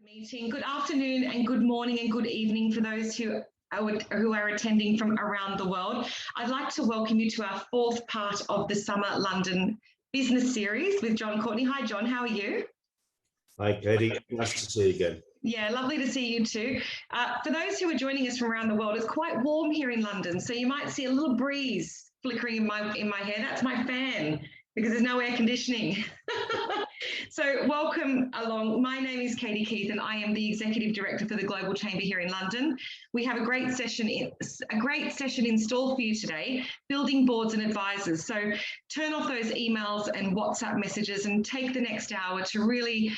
Meeting. Good afternoon and good morning and good evening for those who are attending from around the world. I'd like to welcome you to our fourth part of the Summer London Business Series with John Courtney. Hi, John. How are you? Hi, Katie. Nice to see you again. Yeah, lovely to see you too. For those who are joining us from around the world, it's quite warm here in London, so you might see a little breeze flickering in my hair. That's my fan because there's no air conditioning. So welcome along. My name is Katie Keith and I am the Executive Director for the Global Chamber here in London. We have a great session in store for you today, building boards and advisors. So turn off those emails and WhatsApp messages and take the next hour to really,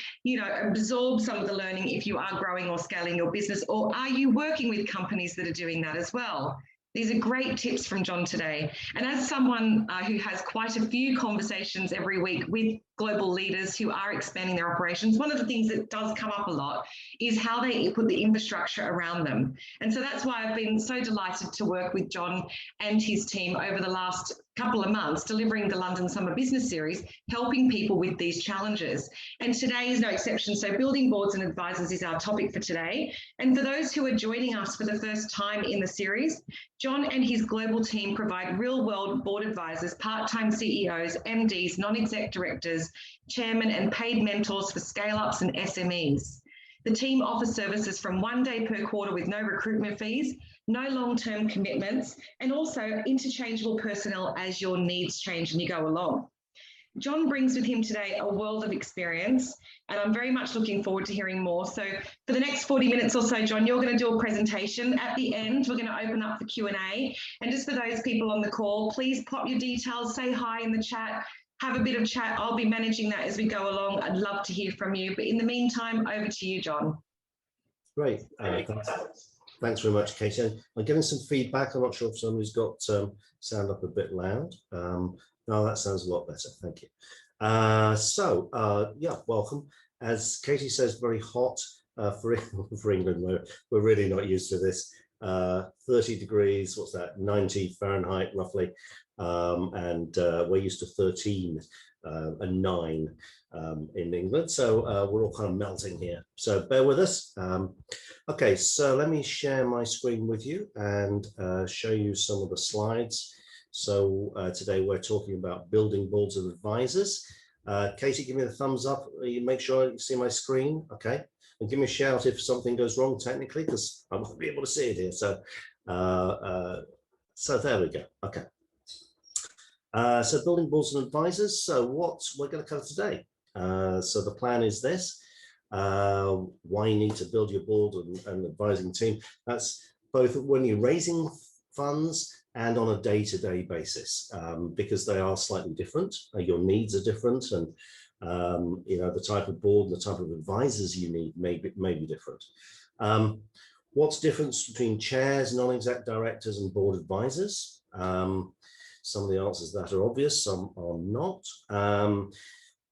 absorb some of the learning if you are growing or scaling your business, or are you working with companies that are doing that as well? These are great tips from John today. And as someone who has quite a few conversations every week with global leaders who are expanding their operations, one of the things that does come up a lot is how they put the infrastructure around them. And so that's why I've been so delighted to work with John and his team over the last couple of months, delivering the London Summer Business Series, helping people with these challenges. And today is no exception. So building boards and advisors is our topic for today. And for those who are joining us for the first time in the series, John and his global team provide real-world board advisors, part-time CEOs, MDs, non-exec directors, chairmen and paid mentors for scale-ups and SMEs. The team offers services from 1 day per quarter with no recruitment fees, no long-term commitments, and also interchangeable personnel as your needs change and you go along. John brings with him today a world of experience, and I'm very much looking forward to hearing more. So for the next 40 minutes or so, John, you're going to do a presentation. At the end, we're going to open up for Q&A. And just for those people on the call, please pop your details, say hi in the chat, have a bit of chat. I'll be managing that as we go along. I'd love to hear from you. But in the meantime, over to you, John. Great. Thanks very much, Katie. I'm getting some feedback. I'm not sure if somebody's got sound up a bit loud. No, that sounds a lot better. Thank you. Yeah, welcome. As Katie says, very hot for England. We're really not used to this. 30 degrees, what's that, 90 Fahrenheit roughly. And we're used to 13 and 9 in England. So we're all kind of melting here. So bear with us. Okay, so let me share my screen with you and show you some of the slides. So today we're talking about building boards of advisors. Katie, give me the thumbs up. You make sure you see my screen. Okay. And give me a shout if something goes wrong technically, because I won't be able to see it here. So, so there we go. Okay. So building boards and advisors. So what we're going to cover today. So the plan is this. Why you need to build your board and advising team. That's both when you're raising funds and on a day-to-day basis, because they are slightly different. Your needs are different, and the type of board and the type of advisors you need may be different. What's the difference between chairs, non-exec directors, and board advisors? Some of the answers that are obvious, some are not.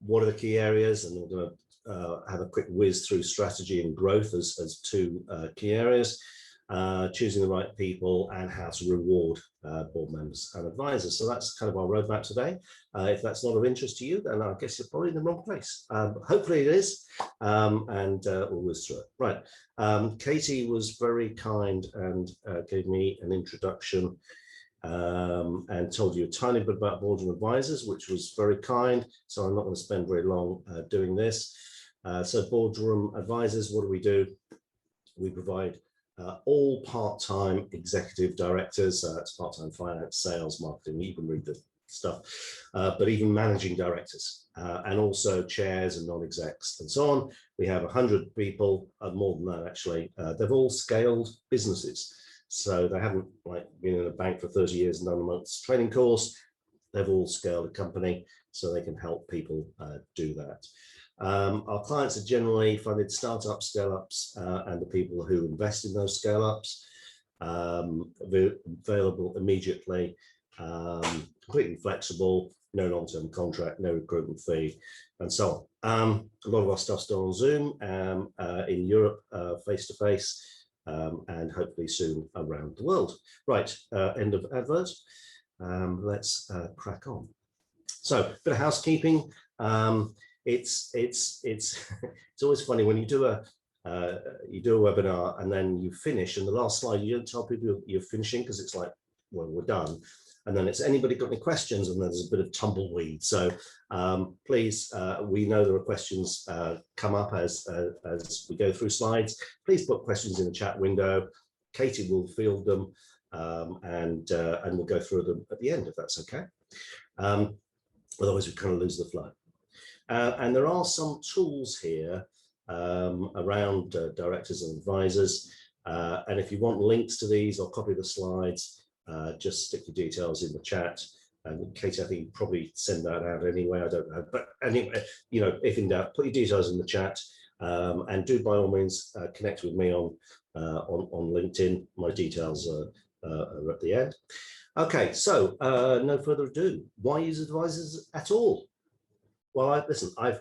What are the key areas? And we're going to have a quick whiz through strategy and growth as two key areas. Choosing the right people and how to reward board members and advisors. So that's kind of our roadmap today. If that's not of interest to you, then I guess you're probably in the wrong place. Hopefully it is, and we'll whiz through it. Right, Katie was very kind and gave me an introduction and told you a tiny bit about boards and advisors, which was very kind. So I'm not going to spend very long doing this. So boardroom advisors, what do? We provide all part-time executive directors, it's part-time finance, sales, marketing, you can read the stuff, but even managing directors, and also chairs and non-execs and so on. We have 100 people, more than that actually. They've all scaled businesses. So they haven't been in a bank for 30 years and done a month's training course. They've all scaled a company, so they can help people do that. Our clients are generally funded startups, scale-ups, and the people who invest in those scale-ups, available immediately, completely flexible, no long-term contract, no recruitment fee, and so on. A lot of our stuff's done on Zoom, in Europe, face-to-face, and hopefully soon around the world. Right, end of advert. Let's crack on. So, a bit of housekeeping. It's always funny when you do you do a webinar and then you finish, and the last slide, you don't tell people you're finishing because it's like, well, we're done. And then it's anybody got any questions, and there's a bit of tumbleweed. So please, we know there are questions come up as we go through slides. Please put questions in the chat window. Katie will field them, and we'll go through them at the end, if that's okay. Otherwise, we kind of lose the flow. And there are some tools here around directors and advisors. And if you want links to these or copy the slides, just stick your details in the chat. And Katie, I think you probably send that out anyway. I don't know, but anyway, you know, if in doubt, put your details in the chat, and do by all means connect with me on LinkedIn. My details are at the end. Okay, so no further ado. Why use advisors at all? Well, listen, I'm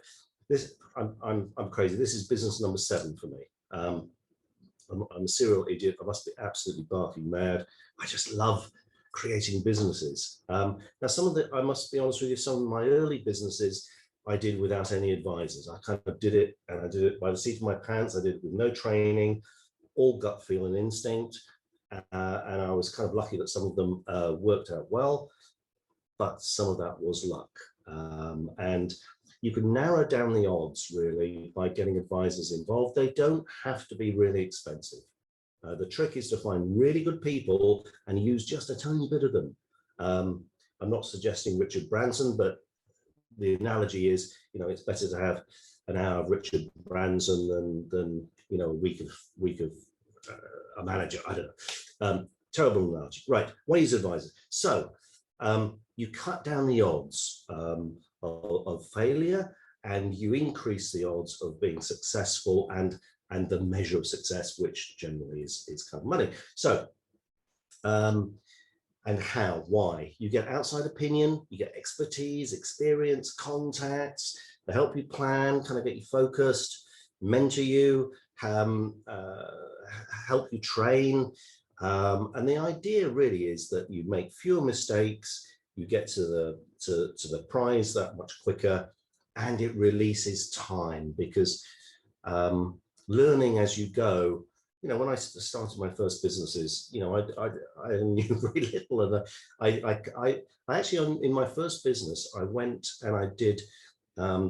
crazy. This is business number 7 for me. I'm a serial idiot. I must be absolutely barking mad. I just love creating businesses. Now, I must be honest with you, some of my early businesses I did without any advisors. I kind of did it, and I did it by the seat of my pants. I did it with no training, all gut feel and instinct. And I was kind of lucky that some of them worked out well, but some of that was luck. And you can narrow down the odds really by getting advisors involved. They don't have to be really expensive. The trick is to find really good people and use just a tiny bit of them. I'm not suggesting Richard Branson, but the analogy is, you know, it's better to have an hour of Richard Branson than you know, a week of a manager. I don't know. Terrible analogy. Right. Why use advisors? So you cut down the odds of failure, and you increase the odds of being successful, and the measure of success, which generally is kind of money. So, and how, why? You get outside opinion, you get expertise, experience, contacts, they help you plan, kind of get you focused, mentor you, help you train. And the idea really is that you make fewer mistakes, you get to the prize that much quicker, and it releases time, because learning as you go, you know, when I started my first businesses, you know, I knew very little, and I actually, in my first business, I went and I did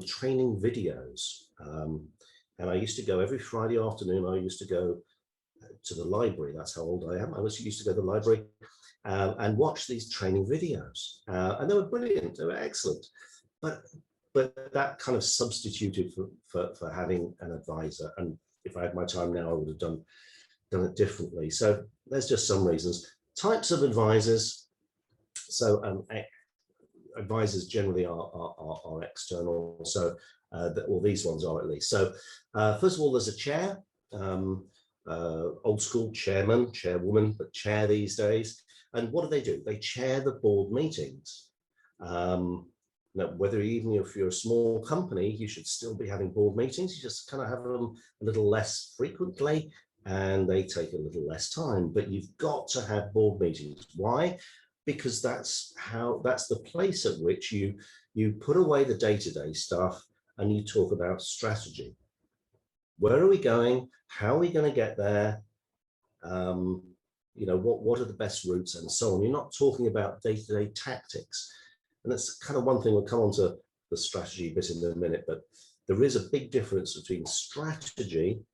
training videos, and I used to go every Friday afternoon. I used to go to the library. That's how old I am. I used to go to the library and watch these training videos, and they were brilliant. They were excellent, but that kind of substituted for having an advisor. And if I had my time now, I would have done it differently. So there's just some reasons. Types of advisors. So advisors generally are external. So well, these ones are at least. So first of all, there's a chair. Old school chairman, chairwoman, but chair these days. And what do? They chair the board meetings. Now, whether even if you're a small company, you should still be having board meetings. You just kind of have them a little less frequently, and they take a little less time. But you've got to have board meetings. Why? Because that's the place at which you put away the day-to-day stuff and you talk about strategy. Where are we going? How are we going to get there? You know, what are the best routes and so on. You're not talking about day-to-day tactics. And that's kind of one thing. We'll come on to the strategy bit in a minute, but there is a big difference between strategy,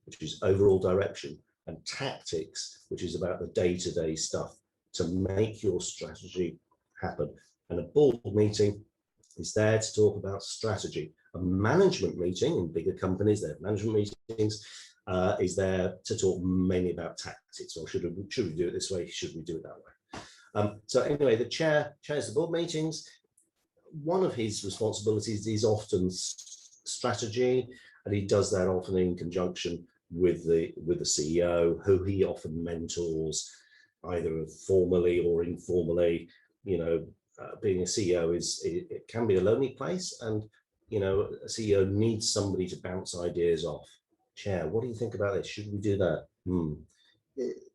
which is overall direction, and tactics, which is about the day-to-day stuff to make your strategy happen. And a board meeting is there to talk about strategy. A management meeting in bigger companies, their management meetings, is there to talk mainly about tactics, or should we do it this way? Should we do it that way? So anyway, the chair chairs the board meetings. One of his responsibilities is often strategy, and he does that often in conjunction with the CEO, who he often mentors, either formally or informally. You know, being a CEO it can be a lonely place, and you know, a CEO needs somebody to bounce ideas off. Chair, what do you think about this? Should we do that?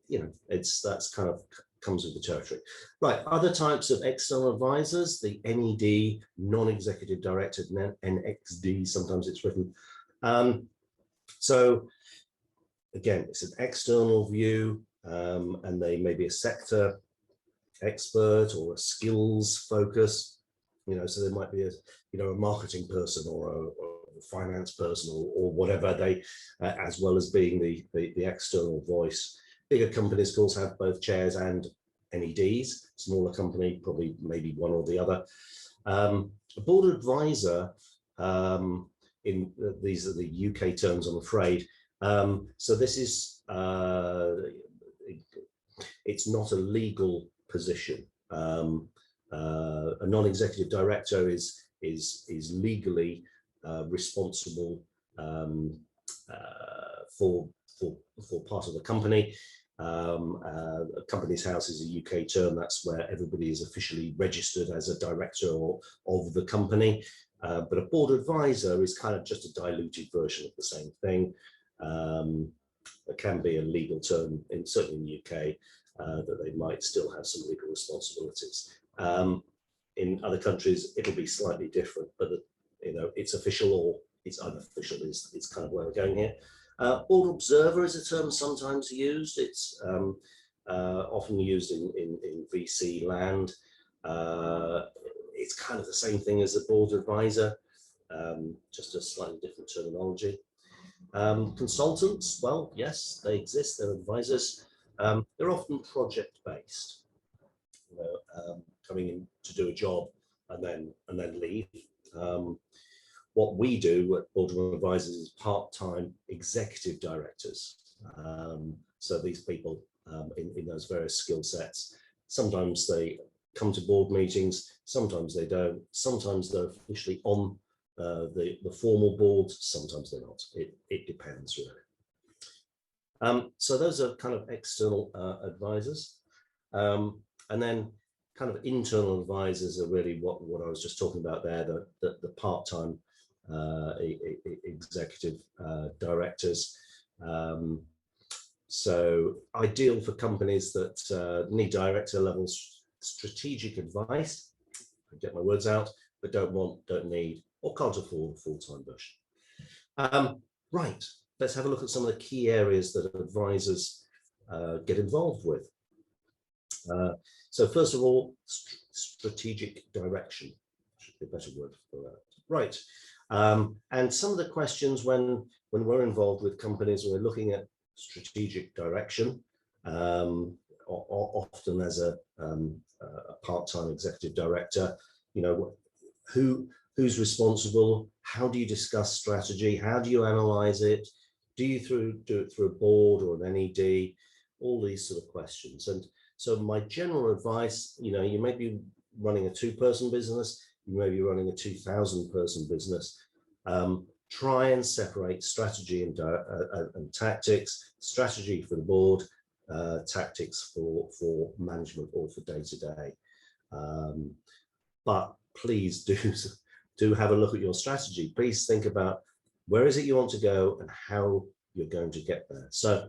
You know, that's kind of comes with the territory. Right, other types of external advisors, the NED, non-executive director, NXD, sometimes it's written. So again, it's an external view, and they may be a sector expert or a skills focus, so there might be a marketing person or a finance person or whatever, they as well as being the external voice. Bigger companies, of course, have both chairs and NEDs. Smaller company, probably maybe one or the other. A board advisor, these are the UK terms, I'm afraid. So this is, it's not a legal position. A non-executive director is legally responsible for part of the company. A company's house is a UK term. That's where everybody is officially registered as a director of the company. But a board advisor is kind of just a diluted version of the same thing. There can be a legal term, certainly in the UK, that they might still have some legal responsibilities. In other countries, it'll be slightly different, but it's official or it's unofficial is kind of where we're going here. Board observer is a term sometimes used. It's often used in VC land. It's kind of the same thing as a board advisor, just a slightly different terminology. Consultants, well, yes, they exist. They're advisors. They're often project-based, coming in to do a job and then leave. What we do at Board of Advisors is part-time executive directors. So these people in those various skill sets, sometimes they come to board meetings, sometimes they don't, sometimes they're officially on the formal board, sometimes they're not. It depends really. So those are kind of external advisors. And then kind of internal advisors are really what I was just talking about there, the part-time executive directors. So ideal for companies that need director level strategic advice, I get my words out, but don't need, or can't afford a full-time version. Right, let's have a look at some of the key areas that advisors get involved with. So first of all, strategic direction, should be a better word for that. Right, and some of the questions when we're involved with companies, we're looking at strategic direction, often as a part-time executive director, who's responsible, how do you discuss strategy, how do you analyze it, do you do it through a board or an NED, all these sort of questions. And so my general advice, you may be running a 2-person business, you may be running a 2,000-person business. Try and separate strategy and tactics, strategy for the board, tactics for management or for day-to-day. But please do have a look at your strategy. Please think about where is it you want to go and how you're going to get there. So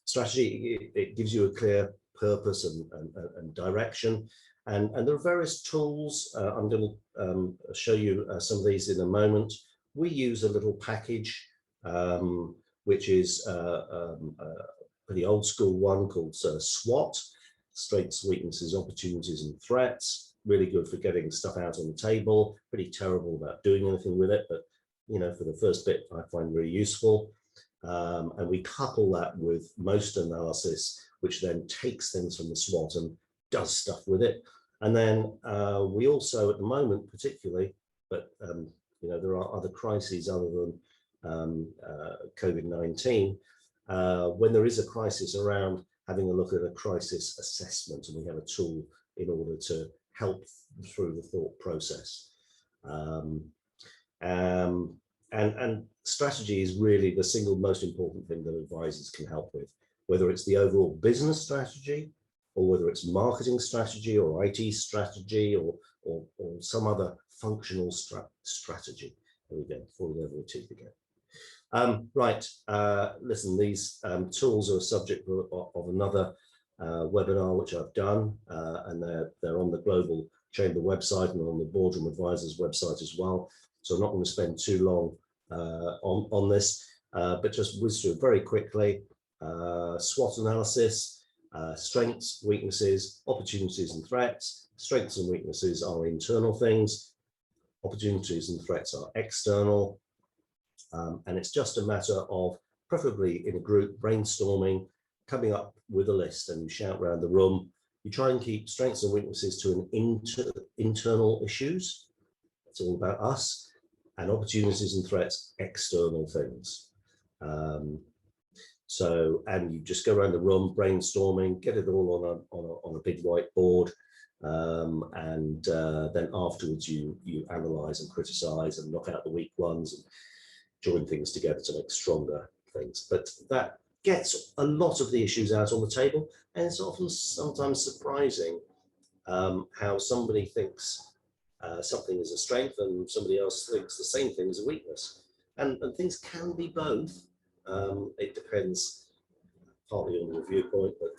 strategy, it gives you a clear purpose and direction. And there are various tools. I'm going to show you some of these in a moment. We use a little package, which is a pretty old school one called SWOT, Strengths, Weaknesses, Opportunities and Threats. Really good for getting stuff out on the table. Pretty terrible about doing anything with it, but for the first bit, I find really useful. And we couple that with most analysis, which then takes things from the SWOT and does stuff with it. And then we also, at the moment particularly, but there are other crises other than COVID-19, when there is a crisis around, having a look at a crisis assessment, and we have a tool in order to help through the thought process. And strategy is really the single most important thing that advisors can help with, whether it's the overall business strategy, or whether it's marketing strategy or IT strategy or some other functional strategy. There we go, falling over the teeth again. Right, listen, these tools are a subject of another webinar which I've done, and they're on the Global Chamber website and on the Boardroom Advisors website as well. So I'm not going to spend too long on this. but just whiz through very quickly. SWOT analysis, strengths, weaknesses, opportunities and threats. Strengths and weaknesses are internal things. Opportunities and threats are external. And it's just a matter of, preferably in a group, brainstorming, coming up with a list, and you shout around the room. You try and keep strengths and weaknesses to an internal issues. It's all about us, and opportunities and threats, external things. And you just go around the room brainstorming, get it all on a big whiteboard, and then afterwards you analyze and criticize and knock out the weak ones and join things together to make stronger things. But that gets a lot of the issues out on the table, and it's often sometimes surprising how somebody thinks something is a strength and somebody else thinks the same thing is a weakness, and things can be both. It depends partly on your viewpoint, but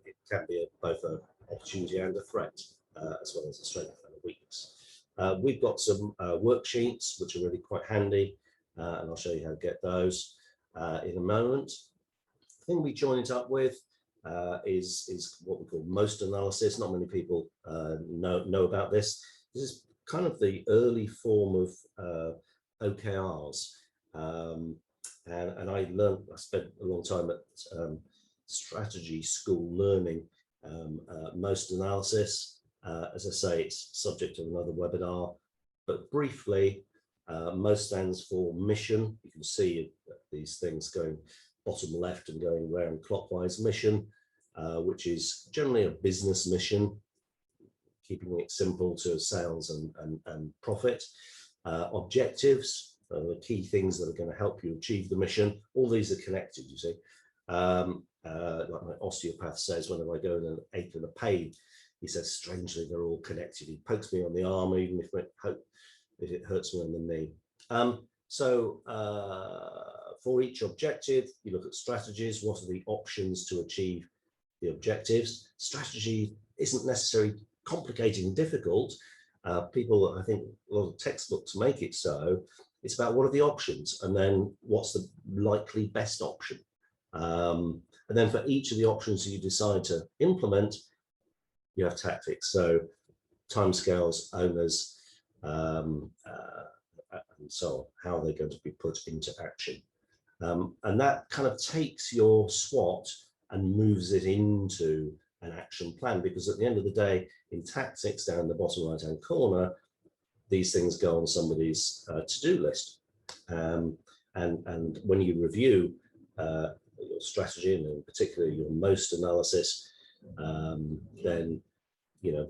it can be both an opportunity and a threat, as well as a strength and a weakness. We've got some worksheets which are really quite handy, and I'll show you how to get those in a moment. The thing we join it up with is what we call most analysis. Not many people know about this. This is kind of the early form of OKRs. And I spent a long time at strategy school learning most analysis. As I say, it's subject to another webinar, but briefly, most stands for mission. You can see these things going bottom left and going round clockwise. Mission, which is generally a business mission, keeping it simple to sales and profit. Objectives, the key things that are going to help you achieve the mission. All these are connected, you see. Like my osteopath says, whenever I go in an ache and a pain, he says, strangely, they're all connected. He pokes me on the arm, even if it hurts me on the knee. For each objective, you look at strategies. What are the options to achieve the objectives? Strategy isn't necessarily complicated and difficult. People, I think, a lot of textbooks make it so. It's about what are the options, and then what's the likely best option. And then for each of the options you decide to implement, you have tactics. So timescales, owners, and so on, how they're going to be put into action. And that kind of takes your SWOT and moves it into an action plan, because at the end of the day, in tactics down the bottom right-hand corner, these things go on somebody's to-do list. And when you review your strategy, and in particular your most analysis, then, you know,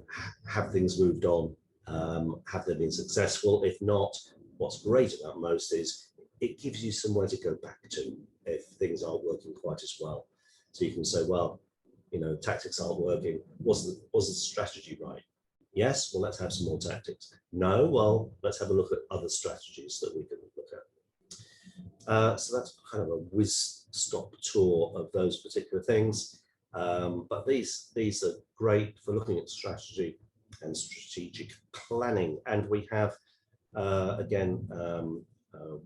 have things moved on? Have they been successful? If not, what's great about most is it gives you somewhere to go back to if things aren't working quite as well. So you can say, well, you know, tactics aren't working. Was the strategy right? Yes, well, let's have some more tactics. No, well, let's have a look at other strategies that we can look at. So that's kind of a whiz-stop tour of those particular things. But these are great for looking at strategy and strategic planning. And we have, again,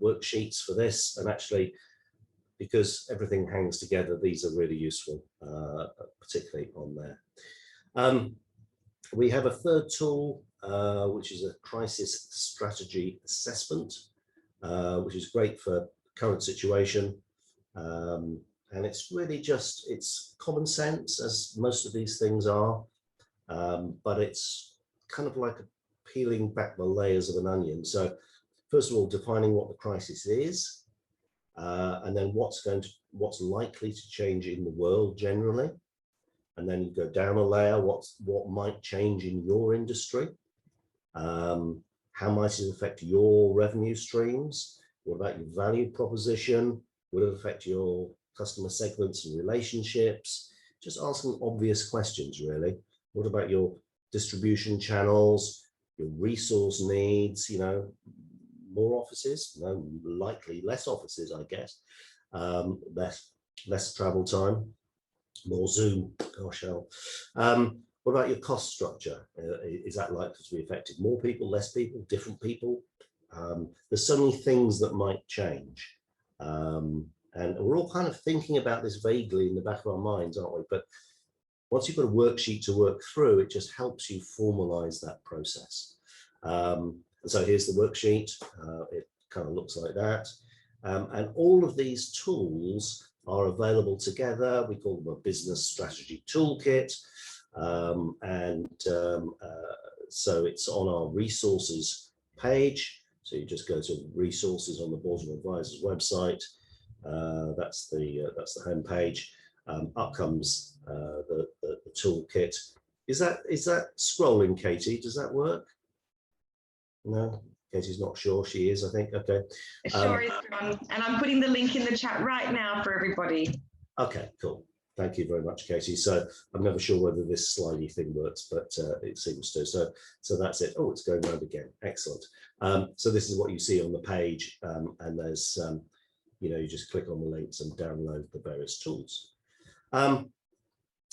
worksheets for this. And actually, because everything hangs together, these are really useful, particularly on there. We have a third tool, which is a crisis strategy assessment, which is great for current situation. And it's really just, it's common sense, as most of these things are, but it's kind of like peeling back the layers of an onion. So first of all, defining what the crisis is, and then what's likely to change in the world generally. And then you go down a layer, what might change in your industry? How might it affect your revenue streams? What about your value proposition? Will it affect your customer segments and relationships? Just asking obvious questions, really. What about your distribution channels, your resource needs? You know, more offices? No, likely less offices, I guess. Less travel time. More Zoom, gosh hell. What about your cost structure? Is that likely to be affected? More people, less people, different people? There's so many things that might change. And we're all kind of thinking about this vaguely in the back of our minds, aren't we? But once you've got a worksheet to work through, it just helps you formalize that process. And so here's the worksheet. It kind of looks like that. And all of these tools are available together. We call them a business strategy toolkit. So it's on our resources page. So you just go to resources on the Boards and Advisors website. That's the home page. Up comes the toolkit. Is that scrolling, Katie? Does that work? No, Katie's not sure. She is, I think. Okay. It sure is, John. And I'm putting the link in the chat right now for everybody. Okay, cool. Thank you very much, Katie. So I'm never sure whether this slidey thing works, but it seems to. So that's it. Oh, it's going round again. Excellent. So this is what you see on the page, and there's you just click on the links and download the various tools.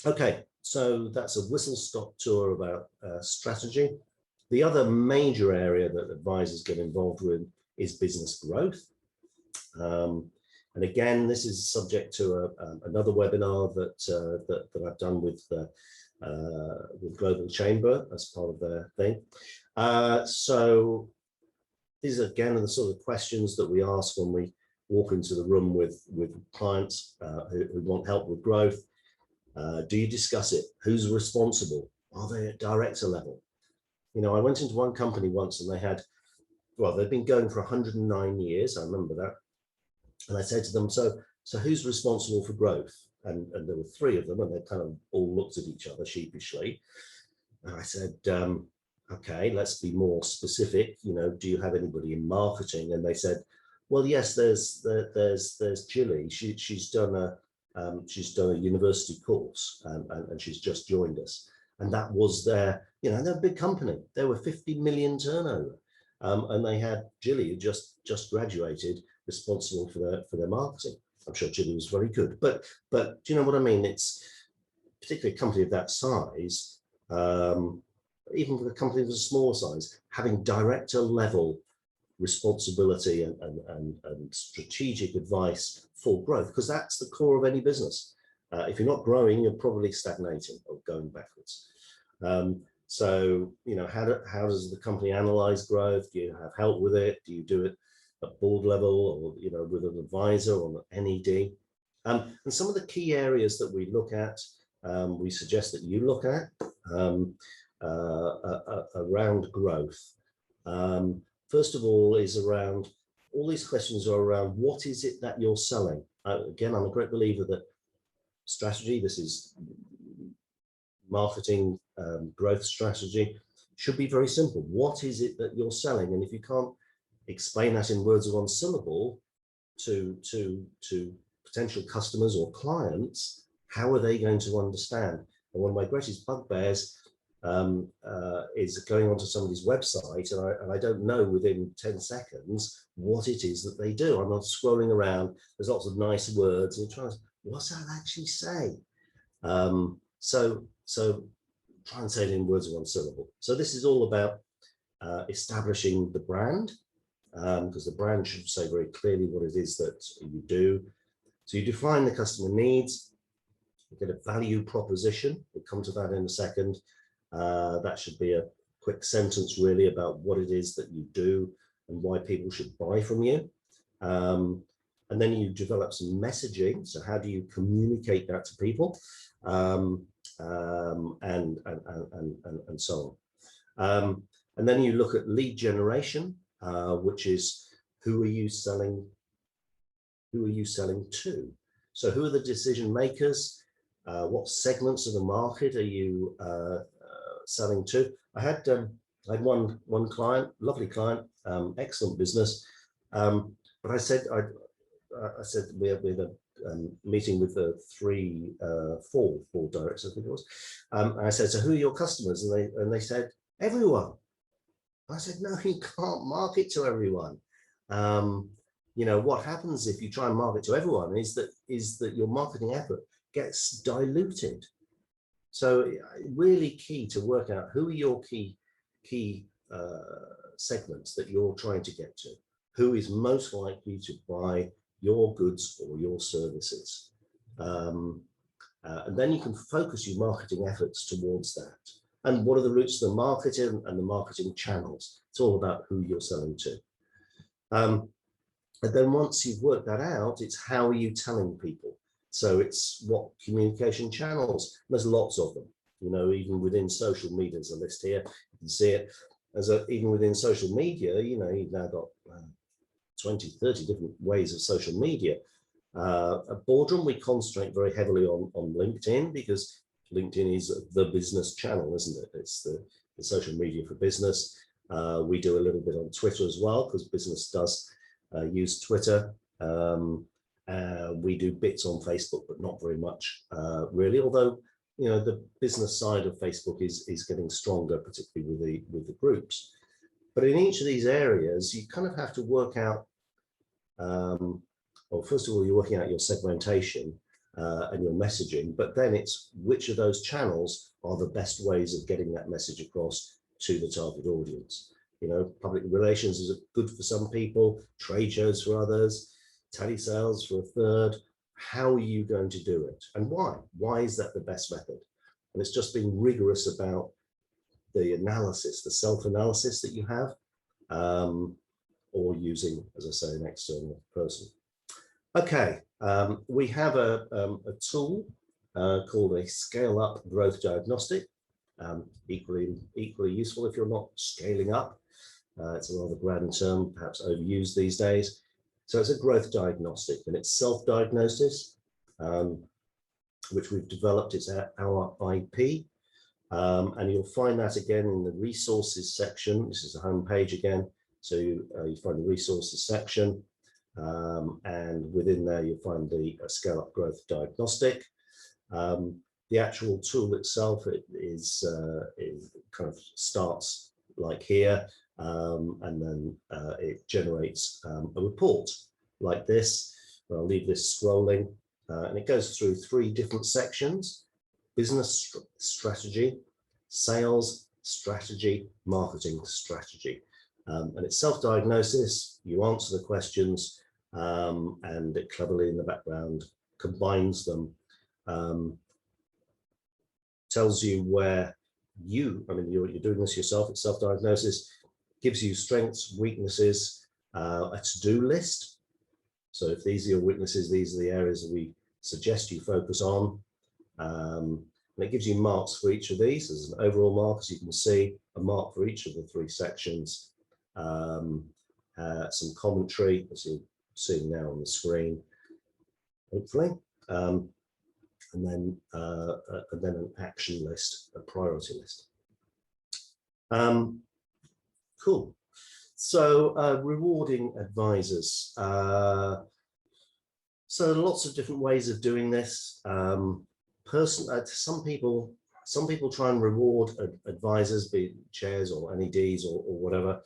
Okay, so that's a whistle-stop tour about strategy. The other major area that advisors get involved with is business growth. And again, this is subject to another webinar that I've done with Global Chamber as part of their thing. So these again are the sort of questions that we ask when we walk into the room with clients who want help with growth. Do you discuss it? Who's responsible? Are they at director level? I went into one company once and they had, well, they've been going for 109 years. I remember that. And I said to them, so who's responsible for growth? And there were three of them, and they kind of all looked at each other sheepishly. And I said, okay, let's be more specific. Do you have anybody in marketing? And they said, well, yes, there's Jilly. She's done a university course, and she's just joined us. And that was their, they're a big company. They were 50 million turnover, and they had Jilly, who just graduated, responsible for their marketing. I'm sure Jilly was very good, but do you know what I mean? It's particularly a company of that size, even for a company of a smaller size, having director level responsibility and strategic advice for growth, because that's the core of any business. If you're not growing, you're probably stagnating or going backwards. So, how does the company analyze growth? Do you have help with it? Do you do it at board level, or with an advisor or an NED? And some of the key areas that we look at, we suggest that you look at around growth. First of all, is around, all these questions are around, what is it that you're selling? Again, I'm a great believer that strategy, this is marketing, growth strategy, should be very simple. What is it that you're selling? And if you can't explain that in words of one syllable to potential customers or clients, how are they going to understand? And one of my greatest bugbears is going onto somebody's website and I don't know within 10 seconds what it is that they do. I'm not scrolling around, there's lots of nice words, and you're trying to, what's that actually say? So try and say it in words of one syllable. So this is all about establishing the brand, because the brand should say very clearly what it is that you do. So you define the customer needs, you get a value proposition, we'll come to that in a second. That should be a quick sentence really about what it is that you do and why people should buy from you. And then you develop some messaging. So how do you communicate that to people? And so on. And then you look at lead generation, which is who are you selling to? So who are the decision makers? What segments of the market are you selling to? I had one client, lovely client, excellent business, but I said we had a meeting with the four board directors, I think it was. And I said, so who are your customers? And they said, everyone. I said, no, you can't market to everyone. What happens if you try and market to everyone is that your marketing effort gets diluted. So really key to work out who are your key segments that you're trying to get to. Who is most likely to buy your goods or your services? And then you can focus your marketing efforts towards that. And what are the routes to the marketing and the marketing channels? It's all about who you're selling to. And then once you've worked that out, it's how are you telling people? So it's what communication channels. There's lots of them, you know, even within social media. There's a list here, you can see it. Even within social media, you know, you've now got 20, 30 different ways of social media. At Boardroom, we concentrate very heavily on LinkedIn, because LinkedIn is the business channel, isn't it? It's the social media for business. We do a little bit on Twitter as well, because business does use Twitter. We do bits on Facebook, but not very much really, although, you know, the business side of Facebook is getting stronger, particularly with the groups. But in each of these areas, you kind of have to work out, well, first of all, you're working out your segmentation and your messaging, but then it's which of those channels are the best ways of getting that message across to the target audience. You know, public relations is good for some people, trade shows for others, telesales for a third. How are you going to do it, and why? Why is that the best method? And it's just being rigorous about the analysis, the self-analysis that you have, or using, as I say, an external person. Okay, we have a tool called a scale-up growth diagnostic. Equally useful if you're not scaling up. It's a rather grand term, perhaps overused these days. So it's a growth diagnostic, and it's self-diagnosis, which we've developed. It's our IP, and you'll find that again in the resources section. This is the home page again. So you find the resources section, and within there you'll find the scale-up growth diagnostic. The actual tool itself is kind of starts like here, and then it generates a report like this. I'll leave this scrolling, and it goes through 3 different sections: business strategy, sales strategy, marketing strategy. And it's self-diagnosis. You answer the questions, and it cleverly in the background combines them. Tells you where you're doing this yourself. It's self-diagnosis, gives you strengths, weaknesses, a to-do list. So if these are your weaknesses, these are the areas that we suggest you focus on. And it gives you marks for each of these. There's an overall mark, as you can see, a mark for each of the 3 sections. Some commentary, as you're seeing now on the screen, hopefully. And then an action list, a priority list. Cool. So rewarding advisors. So lots of different ways of doing this. Some people try and reward advisors, be it chairs or NEDs or whatever,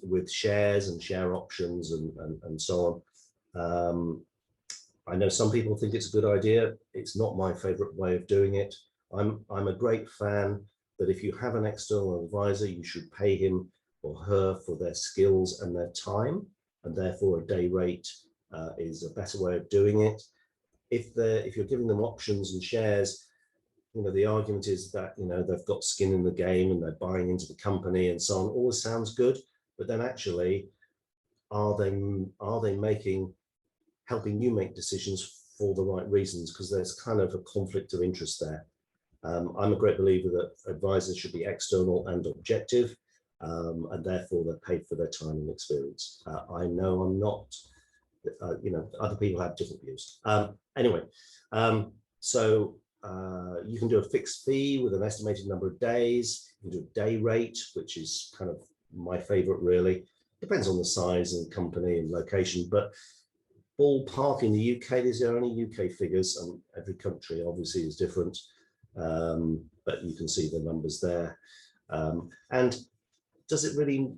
with shares and share options and so on. I know some people think it's a good idea. It's not my favorite way of doing it. I'm a great fan that if you have an external advisor, you should pay him or her for their skills and their time, and therefore a day rate is a better way of doing it. If you're giving them options and shares, you know, the argument is that, you know, they've got skin in the game and they're buying into the company and so on. All this sounds good, but then actually, are they helping you make decisions for the right reasons? Because there's kind of a conflict of interest there. I'm a great believer that advisors should be external and objective, and therefore they're paid for their time and experience. I know I'm not, you know, other people have different views. Anyway, so you can do a fixed fee with an estimated number of days. You can do a day rate, which is kind of my favorite, really. Depends on the size and company and location, but ballpark in the UK, these are only UK figures, and every country obviously is different, but you can see the numbers there. And does it really,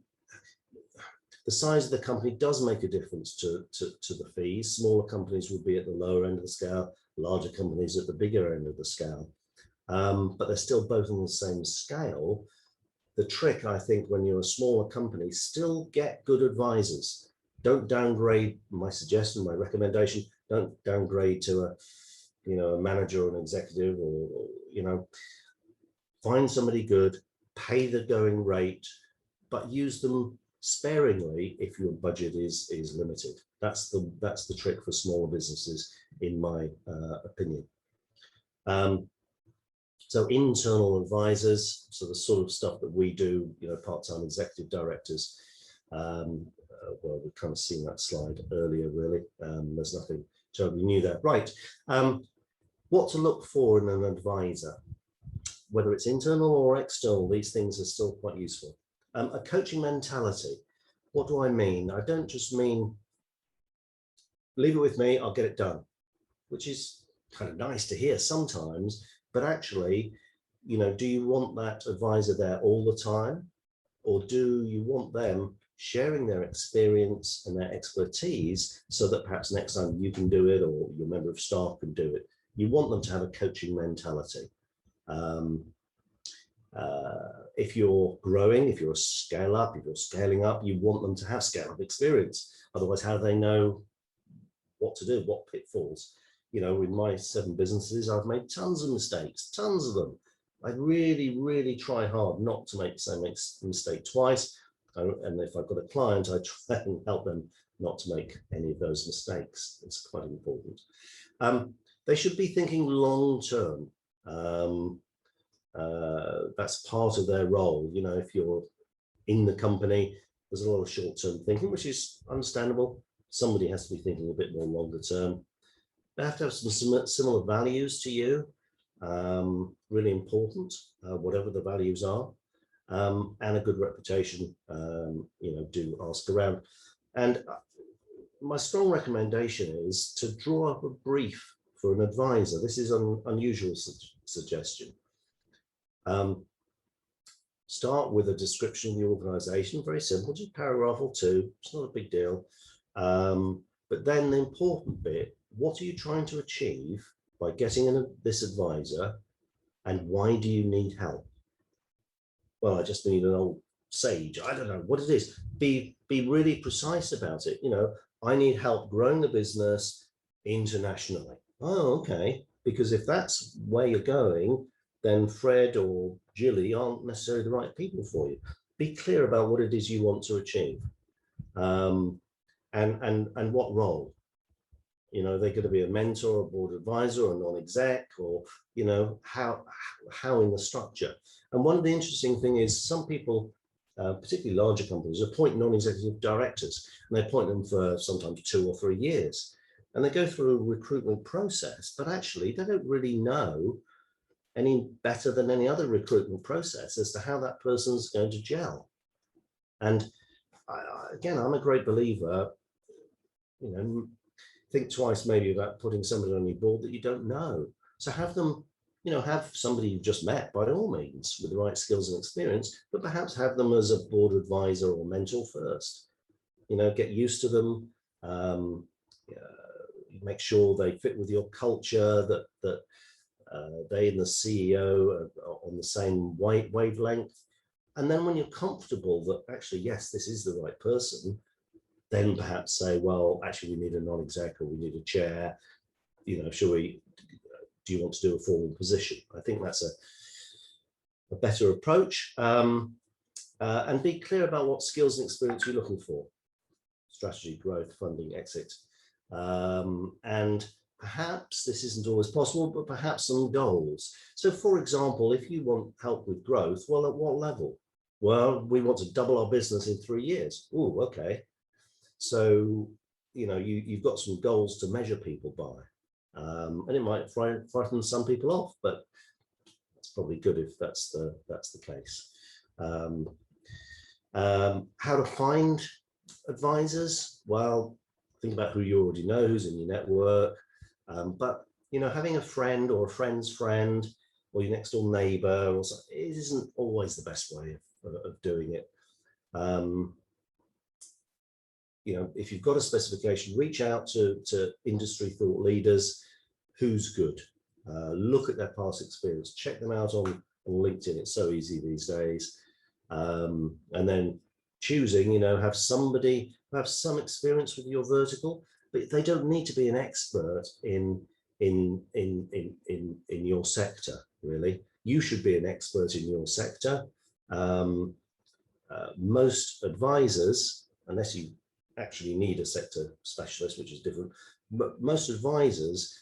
the size of the company does make a difference to the fees. Smaller companies would be at the lower end of the scale, larger companies at the bigger end of the scale, but they're still both on the same scale. the trick, I think, when you're a smaller company, still get good advisors. Don't downgrade. My suggestion, my recommendation, don't downgrade to a, a manager or an executive, or find somebody good, pay the going rate, but use them sparingly if your budget is limited. That's the trick for smaller businesses, in my opinion. So internal advisors, so the sort of stuff that we do, part-time executive directors. Well, we've kind of seen that slide earlier, really. There's nothing terribly new there. Right. What to look for in an advisor, whether it's internal or external, these things are still quite useful. A coaching mentality. What do I mean? I don't just mean, leave it with me, I'll get it done, which is kind of nice to hear sometimes, but actually, do you want that advisor there all the time? Or do you want them sharing their experience and their expertise so that perhaps next time you can do it, or your member of staff can do it? You want them to have a coaching mentality. If you're growing, if you're a scale up, if you're scaling up, you want them to have scale up experience. Otherwise, how do they know what to do, what pitfalls? In my 7 businesses, I've made tons of mistakes, tons of them. I really, really try hard not to make the same mistake twice. And if I've got a client, I try and help them not to make any of those mistakes. It's quite important. They should be thinking long term. That's part of their role. If you're in the company, there's a lot of short-term thinking, which is understandable. Somebody has to be thinking a bit more longer term. They have to have some similar values to you, really important, whatever the values are, and a good reputation. Do ask around. And my strong recommendation is to draw up a brief for an advisor. This is an unusual suggestion. Start with a description of the organization, very simple, just a paragraph or 2, it's not a big deal. But then the important bit, what are you trying to achieve by getting this advisor, and why do you need help? Well, I just need an old sage. I don't know what it is. Be really precise about it. I need help growing the business internationally. Oh, okay. Because if that's where you're going, then Fred or Jilly aren't necessarily the right people for you. Be clear about what it is you want to achieve, and what role. They're going to be a mentor, a board advisor, or a non-exec, or how in the structure. And one of the interesting things is some people, particularly larger companies, appoint non-executive directors, and they appoint them for sometimes 2 or 3 years, and they go through a recruitment process, but actually they don't really know any better than any other recruitment process as to how that person's going to gel. And again, I'm a great believer, think twice maybe about putting somebody on your board that you don't know. So have them, have somebody you've just met, by all means, with the right skills and experience, but perhaps have them as a board advisor or mentor first. Get used to them, make sure they fit with your culture, that they and the CEO are on the same wavelength. And then when you're comfortable that actually, yes, this is the right person, then perhaps say, well, actually, we need a non-exec, or we need a chair. Do you want to do a formal position? I think that's a better approach. And be clear about what skills and experience you're looking for. Strategy, growth, funding, exit. And perhaps this isn't always possible, but perhaps some goals. So for example, if you want help with growth, well, at what level? Well, we want to double our business in 3 years. Oh, okay. So, you've got some goals to measure people by. And it might frighten some people off, but it's probably good if that's the case. How to find advisors? Well, think about who you already know, who's in your network. But having a friend or a friend's friend, or your next door neighbor, or something, it isn't always the best way of doing it. If you've got a specification, reach out to industry thought leaders. Who's good? Look at their past experience. Check them out on LinkedIn. It's so easy these days. and then choosing, you know, have somebody who have some experience with your vertical, but they don't need to be an expert in your sector, really. You should be an expert in your sector. Most advisors, unless you actually need a sector specialist, which is different, but most advisors,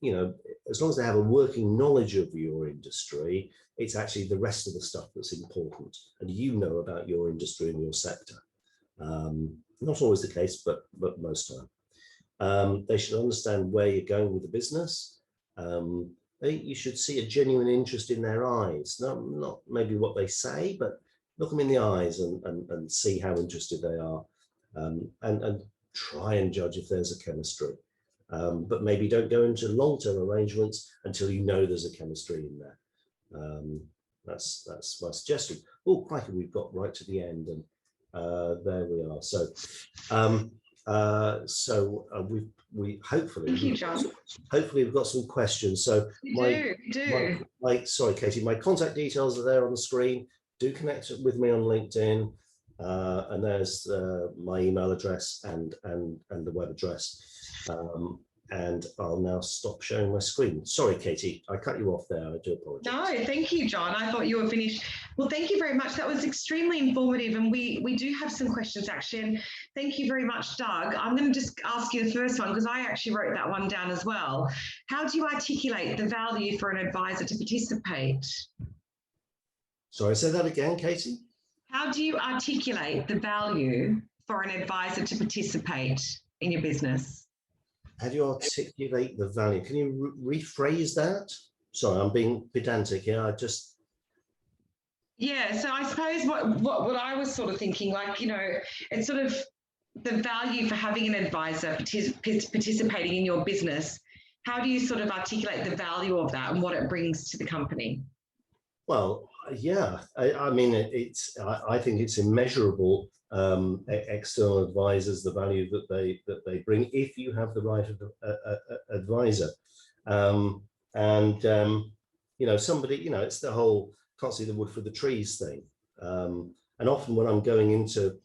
you know, as long as they have a working knowledge of your industry, it's actually the rest of the stuff that's important, and you know about your industry and your sector. Not always the case, but most time. They should understand where you're going with the business. You should see a genuine interest in their eyes, not maybe what they say, but look them in the eyes and see how interested they are, and try and judge if there's a chemistry. But maybe don't go into long-term arrangements until you know there's a chemistry in there. That's my suggestion. Oh, crikey, we've got right to the end, and there we are. So, we hopefully. Thank you, John. Hopefully we've got some questions. So sorry, Katie, my contact details are there on the screen. Do connect with me on LinkedIn, and there's my email address and the web address. And I'll now stop sharing my screen. Sorry, Katie, I cut you off there. I do apologize. No, thank you, John. I thought you were finished. Well, thank you very much. That was extremely informative. And we do have some questions, actually. And thank you very much, Doug. I'm going to just ask you the first one, because I actually wrote that one down as well. How do you articulate the value for an advisor to participate? Sorry, say that again, Katie. How do you articulate the value for an advisor to participate in your business? How do you articulate the value? Can you rephrase that? Sorry, I'm being pedantic here. Yeah, so I suppose what I was sort of thinking, like, you know, it's sort of the value for having an advisor participating in your business. How do you sort of articulate the value of that and what it brings to the company? Well, yeah, I mean, I think it's immeasurable. External advisors, the value that they bring, if you have the right advisor, you know, somebody, you know, it's the whole can't see the wood for the trees thing, and often when I'm going into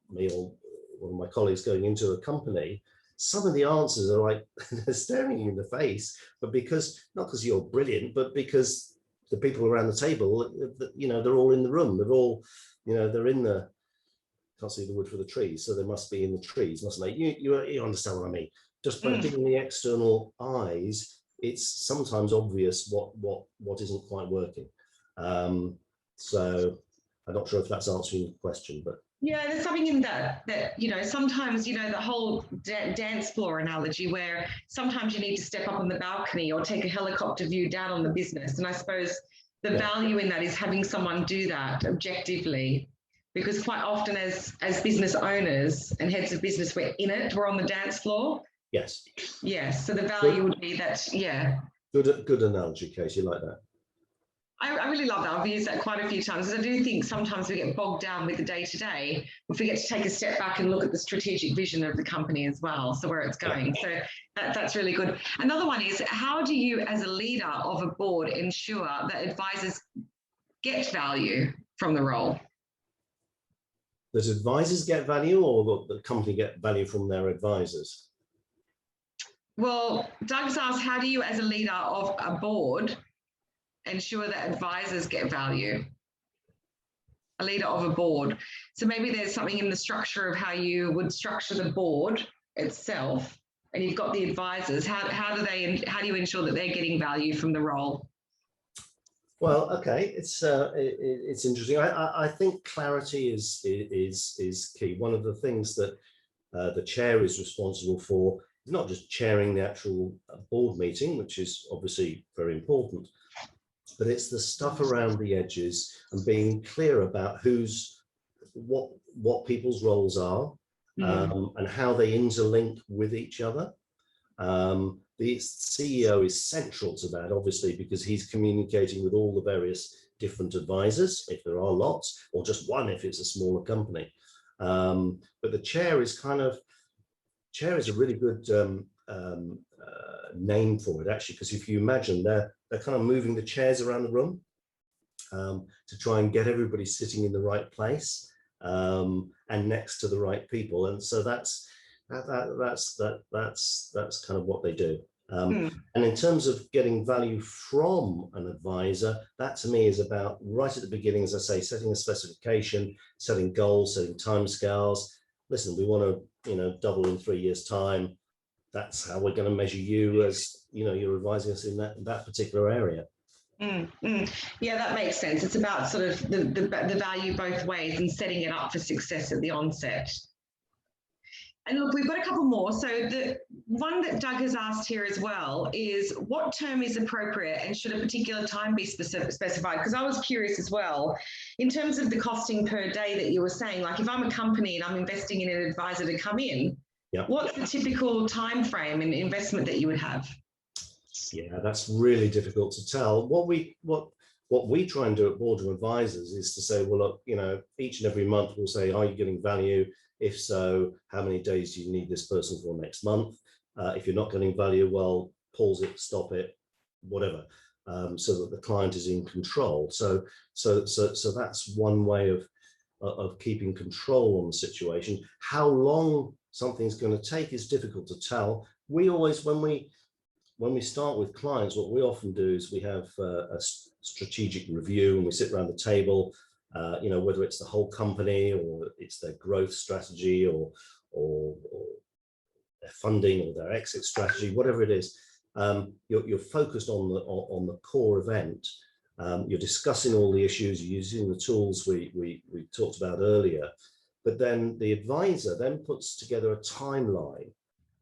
me or one of my colleagues going into a company, some of the answers are like they're staring you in the face, but not because you're brilliant, but because the people around the table, you know, they're all in the room, they're all, you know, they're in the can't see the wood for the trees, so they must be in the trees, mustn't they? You understand what I mean? Just by being the external eyes, it's sometimes obvious what isn't quite working. So I'm not sure if that's answering the question, but yeah, there's something in that you know, sometimes, you know, the whole dance floor analogy, where sometimes you need to step up on the balcony or take a helicopter view down on the business, and I suppose the value in that is having someone do that objectively. Because quite often as business owners and heads of business, we're in it, we're on the dance floor. Yes. Yes, so the value would be that, yeah. Good analogy, Casey, you like that? I really love that. I've used that quite a few times, because I do think sometimes we get bogged down with the day-to-day. We forget to take a step back and look at the strategic vision of the company as well, so where it's going. So that's really good. Another one is, how do you as a leader of a board ensure that advisors get value from the role? Does advisors get value, or the company get value from their advisors? Well, Doug's asked, how do you as a leader of a board ensure that advisors get value? A leader of a board. So maybe there's something in the structure of how you would structure the board itself, and you've got the advisors. How do you ensure that they're getting value from the role? Well, okay, it's interesting. I think clarity is key. One of the things that the chair is responsible for is not just chairing the actual board meeting, which is obviously very important, but it's the stuff around the edges and being clear about what people's roles are, and how they interlink with each other. The CEO is central to that, obviously, because he's communicating with all the various different advisors, if there are lots, or just one if it's a smaller company. But the chair is a really good name for it, actually, because if you imagine they're kind of moving the chairs around the room, to try and get everybody sitting in the right place and next to the right people. And so that's kind of what they do. And in terms of getting value from an advisor, that to me is about right at the beginning, as I say, setting a specification, setting goals, setting timescales. Listen, we want to, double in 3 years' time. That's how we're going to measure you as, you're advising us in that particular area. Yeah, that makes sense. It's about sort of the value both ways and setting it up for success at the onset. And look, we've got a couple more. So the one that Doug has asked here as well is, what term is appropriate and should a particular time be specified? Because I was curious as well, in terms of the costing per day that you were saying, like if I'm a company and I'm investing in an advisor to come in, what's the typical time frame and investment that you would have? Yeah, that's really difficult to tell. What we try and do at Boardroom Advisors is to say, well, look, each and every month we'll say, are you getting value? If so, how many days do you need this person for next month? If you're not getting value, well, pause it, stop it, whatever, so that the client is in control. So that's one way of keeping control on the situation. How long something's going to take is difficult to tell. We always, when we start with clients, what we often do is we have a strategic review, and we sit around the table, whether it's the whole company or it's their growth strategy or their funding or their exit strategy, whatever it is. You're focused on the core event. You're discussing all the issues, you're using the tools we talked about earlier, but then the advisor then puts together a timeline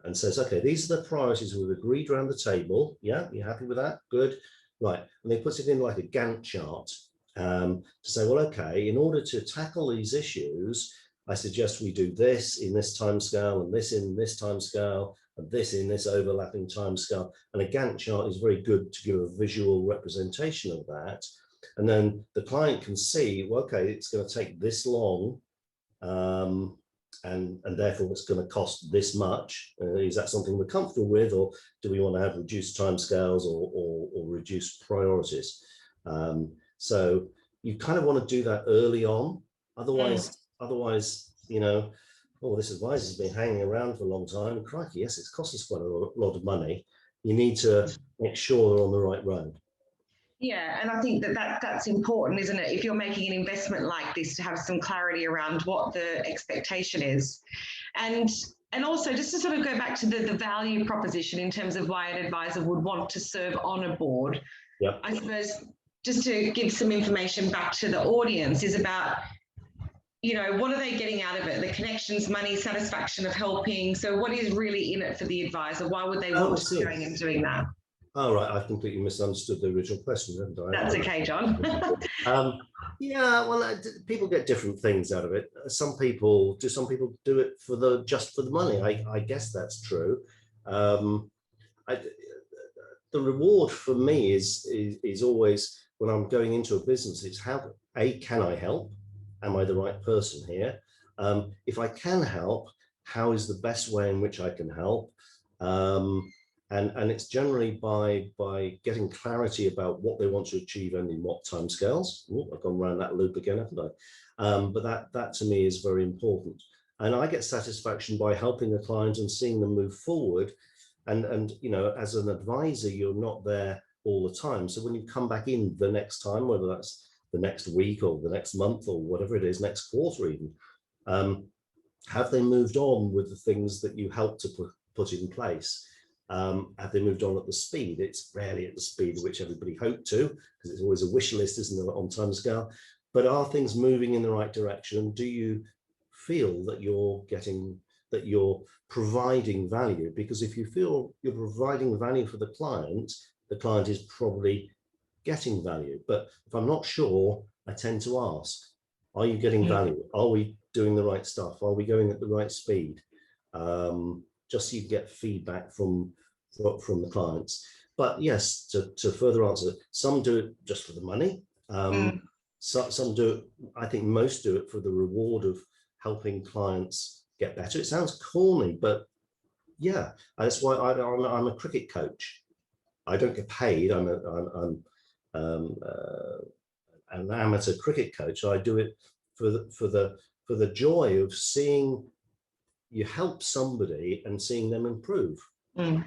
and says, okay, these are the priorities we've agreed around the table. Yeah, you happy with that? Good. Right. And they puts it in like a Gantt chart to say, well, okay, in order to tackle these issues, I suggest we do this in this time scale, and this in this time scale, and this in this overlapping time scale. And a Gantt chart is very good to give a visual representation of that. And then the client can see, well, okay, it's going to take this long, and therefore it's going to cost this much. Is that something we're comfortable with, or do we want to have reduced timescales or reduced priorities? So you kind of want to do that early on. Otherwise, oh, this advisor's been hanging around for a long time. Crikey, yes, it's cost us quite a lot of money. You need to make sure they're on the right road. Yeah, and I think that's important, isn't it? If you're making an investment like this, to have some clarity around what the expectation is. And also, just to sort of go back to the value proposition in terms of why an advisor would want to serve on a board, I suppose just to give some information back to the audience is about, what are they getting out of it? The connections, money, satisfaction of helping. So what is really in it for the advisor? Why would they want to be going and doing that? Oh, right. I've completely misunderstood the original question, haven't I? That's okay, John. Yeah, well, people get different things out of it. Some people do it just for the money. I guess that's true. The reward for me is always, when I'm going into a business, it's how, can I help? Am I the right person here? If I can help, how is the best way in which I can help? And it's generally by getting clarity about what they want to achieve and in what timescales. I've gone around that loop again, haven't I? But that to me is very important. And I get satisfaction by helping a client and seeing them move forward. And as an advisor, you're not there all the time. So when you come back in the next time, whether that's the next week or the next month or whatever it is, next quarter even, have they moved on with the things that you helped to put in place? Have they moved on at the speed? It's rarely at the speed at which everybody hoped to, because it's always a wish list, isn't it, on time scale? But are things moving in the right direction? Do you feel that you're providing value? Because if you feel you're providing value for the client is probably getting value. But if I'm not sure, I tend to ask, are you getting value? Are we doing the right stuff? Are we going at the right speed? Just so you get feedback from the clients. But yes, to further answer, some do it just for the money. Some do it, I think most do it for the reward of helping clients get better. It sounds corny, but yeah, that's why I'm a cricket coach. I don't get paid. I'm an amateur cricket coach. I do it for the joy of seeing you help somebody and seeing them improve. And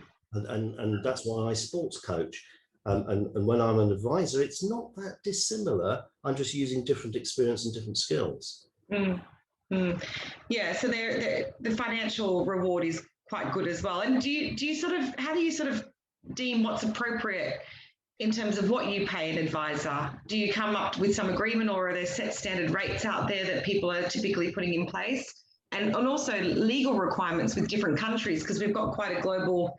that's why I sports coach. And when I'm an advisor, it's not that dissimilar. I'm just using different experience and different skills. Yeah, so the financial reward is quite good as well. And how do you sort of deem what's appropriate in terms of what you pay an advisor? Do you come up with some agreement, or are there set standard rates out there that people are typically putting in place? And also legal requirements with different countries, because we've got quite a global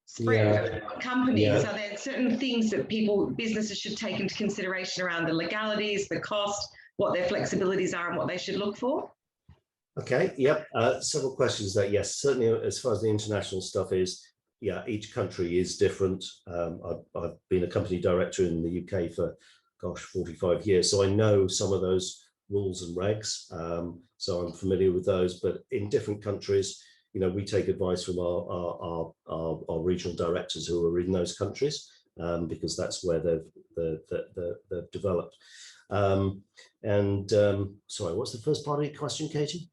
spread of companies. Are there certain things that businesses should take into consideration around the legalities, the cost, what their flexibilities are and what they should look for? Okay, yep. Several questions there. Yes, certainly as far as the international stuff is, each country is different. I've been a company director in the UK for, 45 years. So I know some of those rules and regs. So I'm familiar with those, but in different countries, we take advice from our regional directors who are in those countries, because that's where they've developed. Sorry, what's the first part of your question, Katie?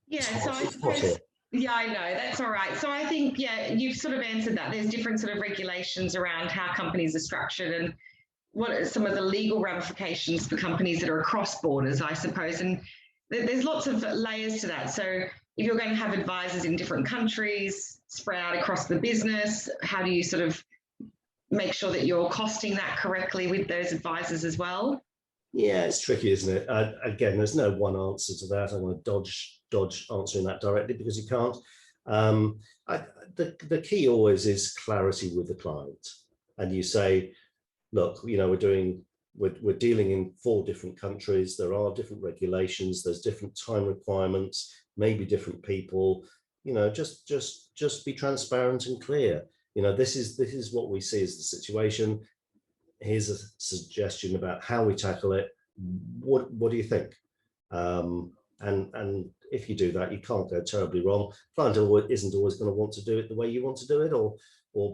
Yeah, so I suppose, I know, that's all right. So I think, you've sort of answered that. There's different sort of regulations around how companies are structured and what are some of the legal ramifications for companies that are across borders, I suppose. And there's lots of layers to that. So if you're going to have advisors in different countries spread out across the business, how do you sort of make sure that you're costing that correctly with those advisors as well? Yeah, it's tricky, isn't it? Again, there's no one answer to that. I'm going to dodge answering that directly because you can't. The key always is clarity with the client. And you say, look, we're dealing in 4 different countries. There are different regulations. There's different time requirements, maybe different people. Just be transparent and clear. This is what we see as the situation. Here's a suggestion about how we tackle it. What do you think? And if you do that, you can't go terribly wrong. Client isn't always going to want to do it the way you want to do it, or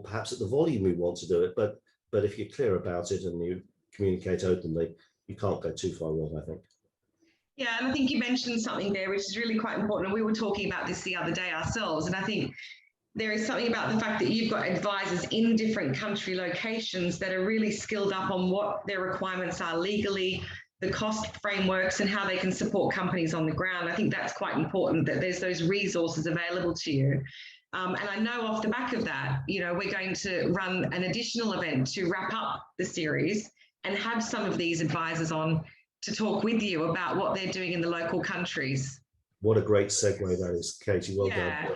perhaps at the volume you want to do it. But if you're clear about it and you communicate openly, you can't go too far wrong, I think. Yeah, and I think you mentioned something there which is really quite important. And we were talking about this the other day ourselves. And I think there is something about the fact that you've got advisors in different country locations that are really skilled up on what their requirements are legally, the cost frameworks, and how they can support companies on the ground. I think that's quite important, that there's those resources available to you. And I know off the back of that, we're going to run an additional event to wrap up the series and have some of these advisors on to talk with you about what they're doing in the local countries. What a great segue that is, Katie. Well done.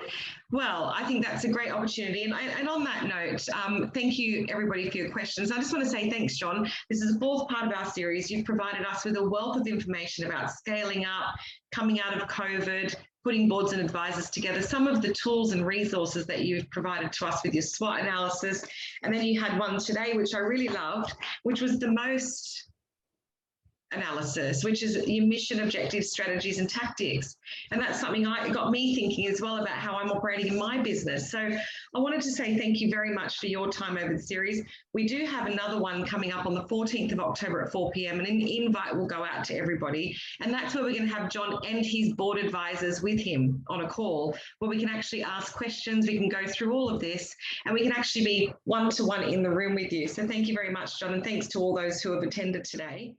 Well, I think that's a great opportunity. And on that note, thank you, everybody, for your questions. I just want to say thanks, John. This is the 4th part of our series. You've provided us with a wealth of information about scaling up, coming out of COVID, putting boards and advisors together, some of the tools and resources that you've provided to us with your SWOT analysis. And then you had one today, which I really loved, which was the most analysis, which is your mission, objectives, strategies, and tactics. And that's something it got me thinking as well about how I'm operating in my business. So I wanted to say thank you very much for your time over the series. We do have another one coming up on the 14th of October at 4 p.m. and an invite will go out to everybody. And that's where we're going to have John and his board advisors with him on a call where we can actually ask questions. We can go through all of this and we can actually be one-to-one in the room with you. So thank you very much, John. And thanks to all those who have attended today.